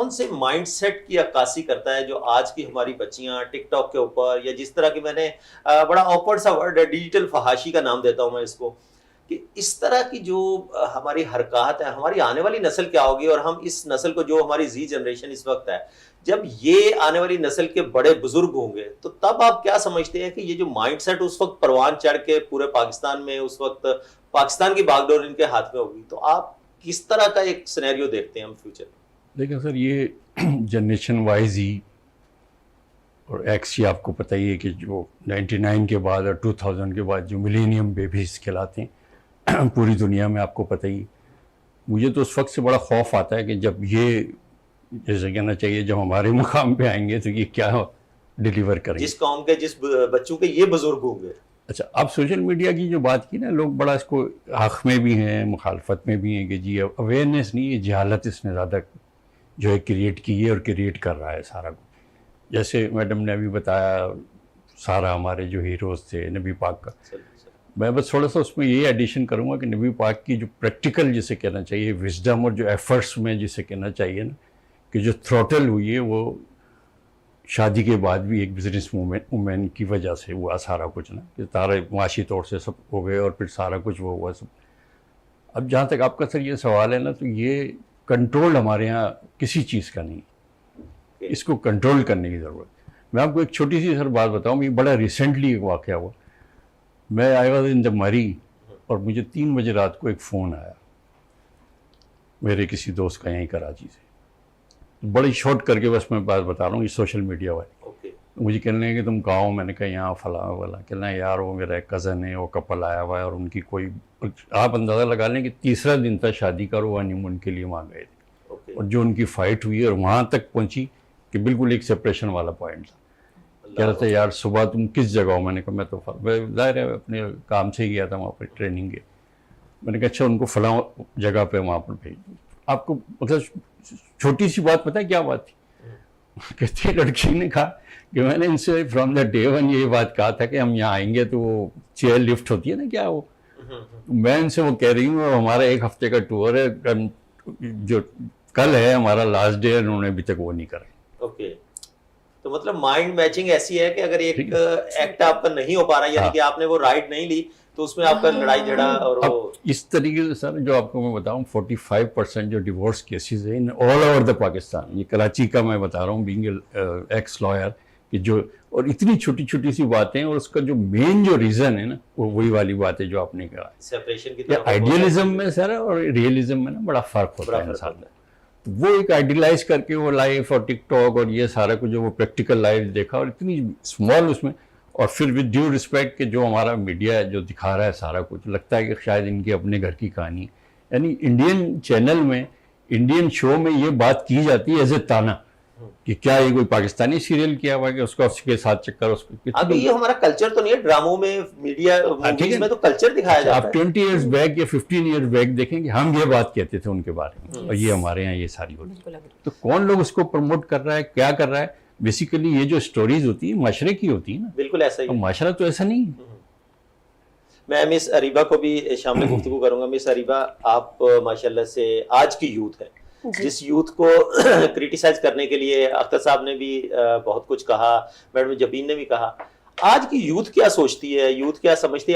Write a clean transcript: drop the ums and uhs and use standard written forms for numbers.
کون سے mind set کی عکاسی کرتا ہے جو آج کی ہماری بچیاں ٹک ٹاک کے اوپر, یا جس طرح کی میں نے بڑا آکورڈ سا ورڈ ہے ڈیجیٹل فحاشی کا نام دیتا ہوں میں اس کو, کہ اس طرح کی جو ہماری حرکات ہیں, ہماری آنے والی نسل کیا ہوگی, اور ہم اس نسل کو جو ہماری زی جنریشن اس وقت ہے, جب یہ آنے والی نسل کے بڑے بزرگ ہوں گے تو تب آپ کیا سمجھتے ہیں کہ یہ جو مائنڈ سیٹ اس وقت پروان چڑھ کے پورے پاکستان میں اس وقت پاکستان کی باغ ڈور ان کے ہاتھ میں ہوگی, تو آپ کس طرح کا ایک سینیریو دیکھتے ہیں ہم فیوچر میں؟ دیکھیں سر, یہ جنریشن وائز ہی اور ایکس ہی آپ کو پتہ ہی ہے کہ جو 99 کے بعد اور 2000 کے بعد جو ملینیم بیبیز کھلاتے ہیں پوری دنیا میں, آپ کو پتہ ہی, مجھے تو اس وقت سے بڑا خوف آتا ہے کہ جب یہ, جیسے کہنا چاہیے, جب ہمارے مقام پہ آئیں گے تو یہ کیا ڈیلیور کریں گے, جس قوم کے جس بچوں کے یہ بزرگ ہوں گے. اچھا, اب سوشل میڈیا کی جو بات کی نا, لوگ بڑا اس کو حق میں بھی ہیں مخالفت میں بھی ہیں کہ جی اویئرنیس نہیں, یہ جہالت اس نے زیادہ جو ہے کریٹ کی ہے اور کریٹ کر رہا ہے سارا کچھ. جیسے میڈم نے ابھی بتایا سارا ہمارے جو ہیروز تھے نبی پاک کا, میں بس تھوڑا سا اس میں یہ ایڈیشن کروں گا کہ نبی پاک کی جو پریکٹیکل جسے کہنا چاہیے وزڈم اور جو ایفرٹس میں جسے کہنا چاہیے نا کہ جو تھروٹل ہوئی ہے وہ شادی کے بعد بھی ایک بزنس وومین کی وجہ سے ہوا سارا کچھ نا, کہ سارے معاشی طور سے سب ہو گئے اور پھر سارا کچھ وہ ہوا سب. اب جہاں تک آپ کا سر یہ سوال ہے نا, تو یہ کنٹرول ہمارے ہاں کسی چیز کا نہیں, اس کو کنٹرول کرنے کی ضرورت. میں آپ کو ایک چھوٹی سی سر بات بتاؤں, یہ بڑا ریسنٹلی ایک واقعہ ہوا. میں آئی واز ان دا مری, اور مجھے 3 بجے رات کو ایک فون آیا میرے کسی دوست کا یہیں کراچی سے. بڑی شارٹ کر کے بس میں بات بتا رہا ہوں, یہ سوشل میڈیا والے مجھے کہنے لگے کہ تم کہاں ہو, میں نے کہا یہاں فلاں والا. کہنا ہے یار وہ میرا ایک کزن ہے, وہ کپل آیا ہوا ہے اور ان کی کوئی, آپ اندازہ لگا لیں کہ تیسرا دن تھا شادی کا, وہ ہنی مون کے لیے وہاں گئے تھے, اور جو ان کی فائٹ ہوئی اور وہاں تک پہنچی کہ بالکل ایک سپریشن والا پوائنٹ تھا. کہہ رہا تھا یار صبح تم کس جگہ ہو, میں نے کہا میں تو ظاہر ہے اپنے کام سے ہی گیا تھا وہاں پر ٹریننگ کے. میں نے کہا اچھا ان کو فلاں جگہ پہ وہاں پر بھیج دوں. آپ کو مطلب چھوٹی سی بات پتہ ہے کیا بات تھی, کہتے لڑکی نے کہا کہ میں نے ان سے فرام دا ڈے ون یہ بات کہا تھا کہ ہم یہاں آئیں گے تو وہ چیئر لفٹ ہوتی ہے نا, کیا وہ, میں ان سے وہ کہہ رہی ہوں ہمارا 1 ہفتے کا ٹور ہے, جو کل ہے ہمارا لاسٹ ڈے, انہوں نے ابھی تک وہ نہیں کرا. اوکے, تو مطلب مائنڈ میچنگ ایسی ہے کہ اگر ایک ایکٹ آپ کا نہیں ہو پا رہا, یعنی کہ آپ نے وہ رائٹ نہیں لی, تو اس میں آپ کا لڑائی جھڑا. اور وہ اس طریقے سے سر جو آپ کو میں بتاؤں 45% جو ڈیورس کیسز ہیں آل اوور دا پاکستان, یہ کراچی کا میں بتا رہا ہوں بینگ ایکس لائر, کہ جو اور اتنی چھوٹی چھوٹی سی باتیں, اور اس کا جو مین جو ریزن ہے نا وہ وہی والی بات ہے جو آپ نے کہا, سیپریشن کی طرف آئیڈیلزم میں سر اور ریئلزم میں نا بڑا فرق ہوتا ہے انسان میں. وہ ایک آئیڈیلائز کر کے وہ لائف اور ٹک ٹاک اور یہ سارا کچھ جو وہ پریکٹیکل لائف دیکھا, اور اتنی اسمال اس میں, اور پھر ود ڈیو رسپیکٹ کہ جو ہمارا میڈیا ہے جو دکھا رہا ہے سارا کچھ, لگتا ہے کہ شاید ان کے اپنے گھر کی کہانی, یعنی انڈین چینل میں انڈین شو میں یہ بات کی جاتی ہے ایز اے تانا کہ کیا یہ کوئی پاکستانی سیریل کیا ہوا کہ اس کا اس کے ساتھ چکر, اس کو اب یہ ہمارا کلچر تو نہیں ہے, ڈراموں میں میڈیا موویز میں تو کلچر دکھایا جاتا ہے. آپ 20 ایئرز بیک یا 15 ایئرز بیک دیکھیں کہ ہم یہ بات کہتے تھے ان کے بارے میں, اور یہ ہمارے یہاں یہ ساری ہوتی ہے. تو کون لوگ اس کو پروموٹ کر رہا ہے, کیا کر رہا ہے, بیسیکلی یہ جو سٹوریز ہوتی ہیں معاشرے کی ہوتی ہیں نا, بالکل ایسا ہی. معاشرہ تو ایسا نہیں ہے. میں مس اریبہ کو بھی شامل گفتگو کروں گا. مس اریبہ, آپ ماشاءاللہ سے آج کی یوتھ ہے, جس یوتھ کو کریٹیسائز کرنے کے لیے اختر صاحب نے بھی بہت کچھ کہا, میڈم جبین نے بھی کہا, آج کی یوتھ کیا سوچتی ہے, یوتھ کیا سمجھتی ہے؟